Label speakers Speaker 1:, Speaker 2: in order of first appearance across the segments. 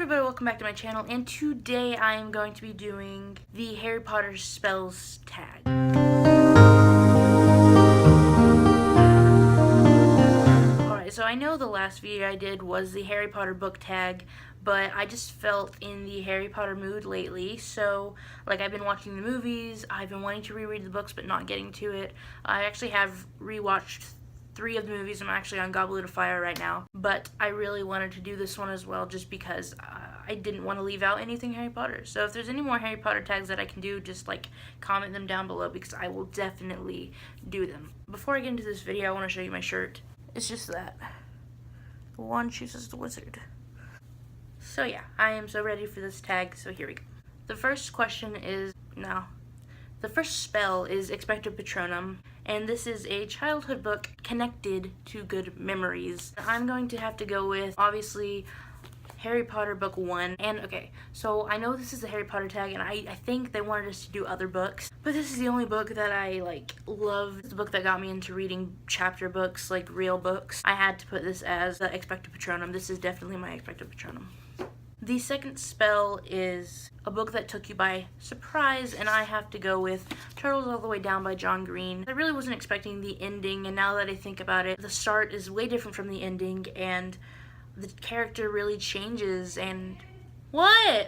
Speaker 1: everybody, welcome back to my channel, and today I am going to be doing the Harry Potter spells tag. Alright, so I know the last video I did was the Harry Potter book tag, but I just felt in the Harry Potter mood lately, so like I've been watching the movies, I've been wanting to reread the books but not getting to it. I actually have rewatched 3 of the movies. I'm actually on Goblet of Fire right now, but I really wanted to do this one as well just because I didn't want to leave out anything Harry Potter. So if there's any more Harry Potter tags that I can do, just like comment them down below because I will definitely do them. Before I get into this video, I want to show you my shirt. It's just that. One chooses the wizard. So yeah, I am so ready for this tag, so here we go. The first question is, the first spell is Expecto Patronum, and this is a childhood book connected to good memories. I'm going to have to go with, obviously, Harry Potter book 1. And okay, so I know this is the Harry Potter tag, and I think they wanted us to do other books, but this is the only book that I love. It's the book that got me into reading chapter books, like real books. I had to put this as the Expecto Patronum. This is definitely my Expecto Patronum. The second spell is a book that took you by surprise, and I have to go with Turtles All the Way Down by John Green. I really wasn't expecting the ending, and now that I think about it, the start is way different from the ending, and the character really changes, and... What?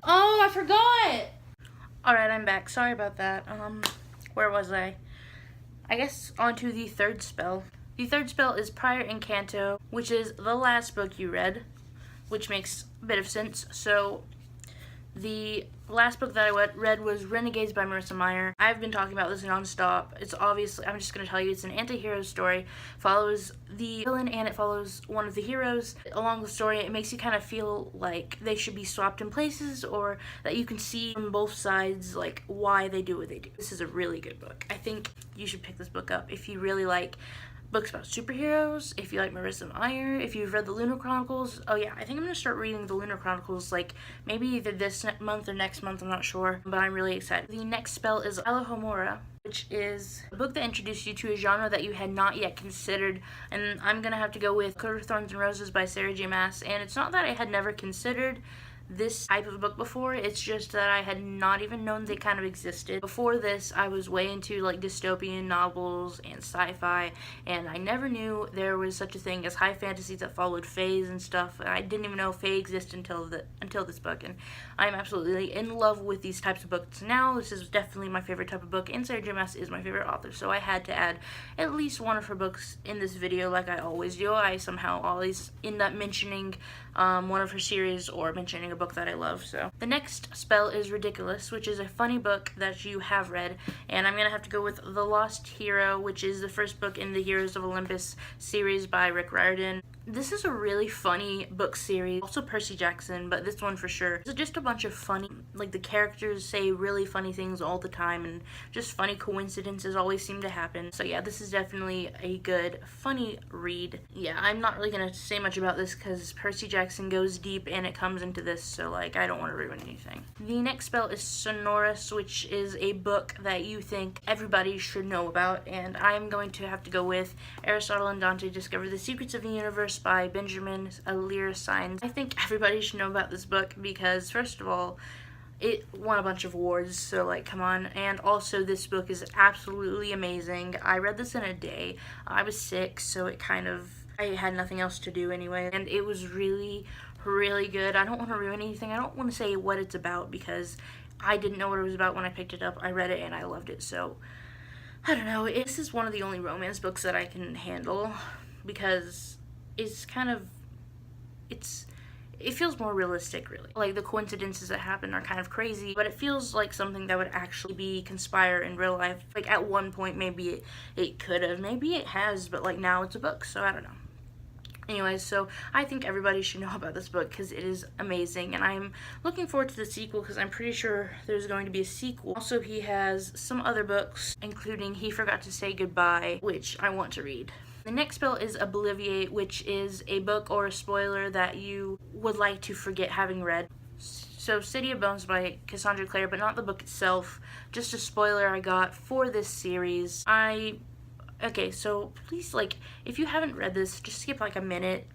Speaker 1: Oh, I forgot! Alright, I'm back. Sorry about that. Where was I? I guess onto the third spell. The third spell is Prior Incanto, which is the last book you read, which makes a bit of sense. So the last book that I read was Renegades by Marissa Meyer. I've been talking about this nonstop. It's obviously, I'm just going to tell you, it's an anti-hero story. Follows the villain and it follows one of the heroes. Along the story, it makes you kind of feel like they should be swapped in places, or that you can see from both sides like why they do what they do. This is a really good book. I think you should pick this book up if you really like books about superheroes, if you like Marissa Meyer, if you've read the Lunar Chronicles. Oh yeah, I think I'm going to start reading the Lunar Chronicles like maybe either this month or next month, I'm not sure, but I'm really excited. The next spell is Alohomora, which is a book that introduced you to a genre that you had not yet considered, and I'm going to have to go with Coat of Thorns and Roses by Sarah J Maas. And it's not that I had never considered this type of book before, it's just that I had not even known they kind of existed. Before this, I was way into like dystopian novels and sci-fi, and I never knew there was such a thing as high fantasy that followed fays and stuff. I didn't even know fae existed until this book, and I'm absolutely in love with these types of books now. This is definitely my favorite type of book, and Sarah J Maas is my favorite author, so I had to add at least one of her books in this video like I always do. I somehow always end up mentioning one of her series or mentioning a book that I love. So the next spell is Ridiculous, which is a funny book that you have read, and I'm gonna have to go with The Lost Hero, which is the first book in the Heroes of Olympus series by Rick Riordan. This is a really funny book series, also Percy Jackson, but this one for sure. It's just a bunch of funny, like the characters say really funny things all the time, and just funny coincidences always seem to happen. So yeah, this is definitely a good, funny read. Yeah, I'm not really gonna say much about this because Percy Jackson goes deep and it comes into this, so like I don't want to ruin anything. The next spell is Sonorous, which is a book that you think everybody should know about, and I'm going to have to go with Aristotle and Dante Discover the Secrets of the Universe by Benjamin Alire. I think everybody should know about this book because, first of all, it won a bunch of awards, so like come on, and also this book is absolutely amazing. I read this in a day. I was sick, so I had nothing else to do anyway, and it was really good. I don't want to ruin anything. I don't want to say what it's about because I didn't know what it was about when I picked it up. I read it and I loved it, so I don't know. This is one of the only romance books that I can handle because it's it feels more realistic, really. Like the coincidences that happen are kind of crazy, but it feels like something that would actually conspire in real life. Like at one point maybe it could have, maybe it has, but like now it's a book, so I don't know. Anyways, so I think everybody should know about this book because it is amazing, and I'm looking forward to the sequel because I'm pretty sure there's going to be a sequel. Also, he has some other books, including He Forgot to Say Goodbye, which I want to read. The next spell is Obliviate, which is a book or a spoiler that you would like to forget having read. So City of Bones by Cassandra Clare, but not the book itself, just a spoiler I got for this series. Okay, so please, like, if you haven't read this, just skip like a minute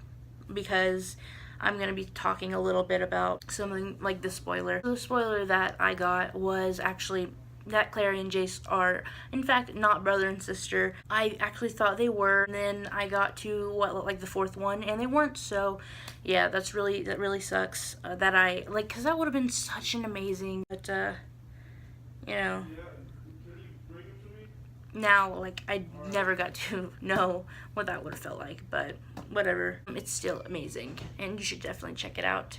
Speaker 1: because I'm going to be talking a little bit about something like the spoiler. The spoiler that I got was actually that Clary and Jace are, in fact, not brother and sister. I actually thought they were, and then I got to, like the fourth one, and they weren't, so, yeah, that really sucks, that I, like, because that would have been such an amazing, but, you know, now, like, I never got to know what that would have felt like, but whatever, it's still amazing, and you should definitely check it out.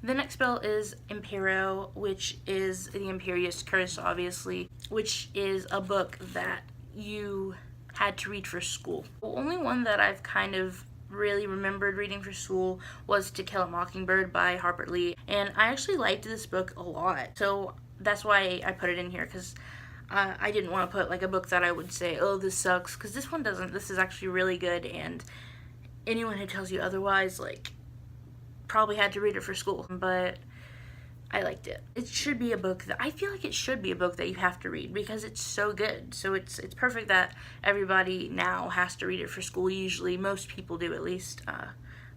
Speaker 1: The next spell is Impero, which is the Imperius Curse, obviously, which is a book that you had to read for school. The only one that I've kind of really remembered reading for school was To Kill a Mockingbird by Harper Lee, and I actually liked this book a lot, so that's why I put it in here, because I didn't want to put like a book that I would say, oh, this sucks, because this one doesn't. This is actually really good, and anyone who tells you otherwise, like, probably had to read it for school, but I liked it. It should be a book that, I feel like it should be a book that you have to read because it's so good. So it's perfect that everybody now has to read it for school. Usually, most people do at least.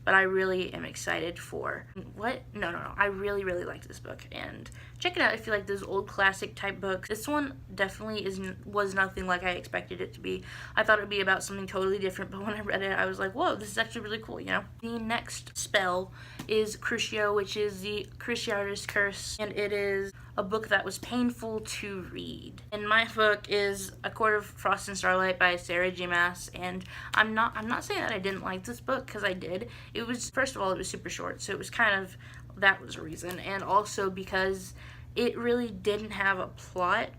Speaker 1: But I really am excited for what? No. I really like this book, and check it out if you like those old classic type books. This one definitely was nothing like I expected it to be. I thought it would be about something totally different, but when I read it, I was like, whoa, this is actually really cool, you know? The next spell is Crucio, which is the Cruciatus Curse, and it is a book that was painful to read. And my book is A Court of Frost and Starlight by Sarah J. Maas, and I'm not saying that I didn't like this book, because I did. It was, first of all, it was super short, so it was kind of, that was a reason, and also because it really didn't have a plot,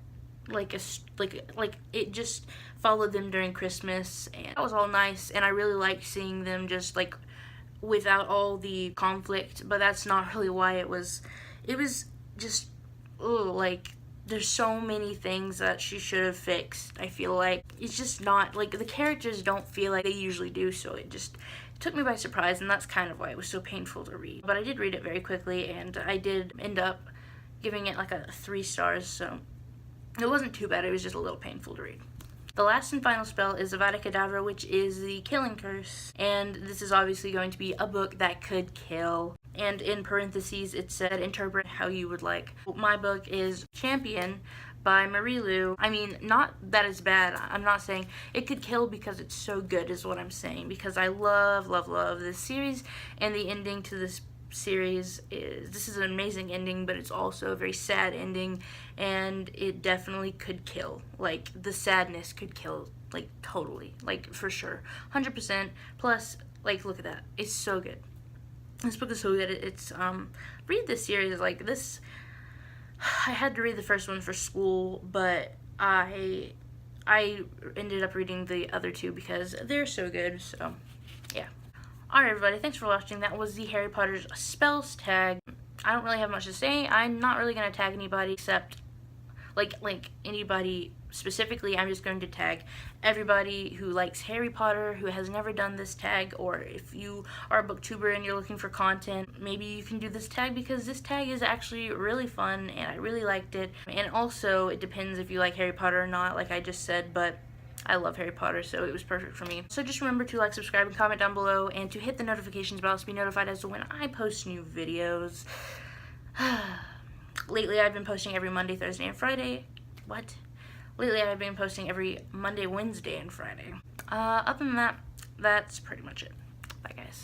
Speaker 1: like it just followed them during Christmas, and that was all nice, and I really liked seeing them just like without all the conflict, but that's not really why it was just, like, there's so many things that she should have fixed. I feel like it's just not, like, the characters don't feel like they usually do, so it just took me by surprise, and that's kind of why it was so painful to read. But I did read it very quickly, and I did end up giving it like a 3 stars, so it wasn't too bad. It was just a little painful to read. The last and final spell is Avada Kedavra, which is the Killing Curse, and this is obviously going to be a book that could kill. And in parentheses, it said, interpret how you would like. My book is Champion by Marie Lu. I mean, not that it's bad. I'm not saying it could kill because it's so good is what I'm saying, because I love this series, and the ending to this series this is an amazing ending, but it's also a very sad ending, and it definitely could kill. Like, the sadness could kill, like, totally, like, for sure, 100%. Plus, like, look at that, it's so good. This book is so good. It's read this series, like, this, I had to read the first one for school, but I ended up reading the other two because they're so good, so yeah. Alright everybody, thanks for watching. That was the Harry Potter's spells tag. I don't really have much to say. I'm not really going to tag anybody except, like anybody specifically. I'm just going to tag everybody who likes Harry Potter, who has never done this tag, or if you are a booktuber and you're looking for content, maybe you can do this tag, because this tag is actually really fun and I really liked it. And also, it depends if you like Harry Potter or not, like I just said, but I love Harry Potter, so it was perfect for me. So just remember to like, subscribe, and comment down below, and to hit the notifications bell to be notified as to when I post new videos. Lately, I've been posting every Monday, Thursday, and Friday. What? Lately, I've been posting every Monday, Wednesday, and Friday. Other than that, that's pretty much it. Bye, guys.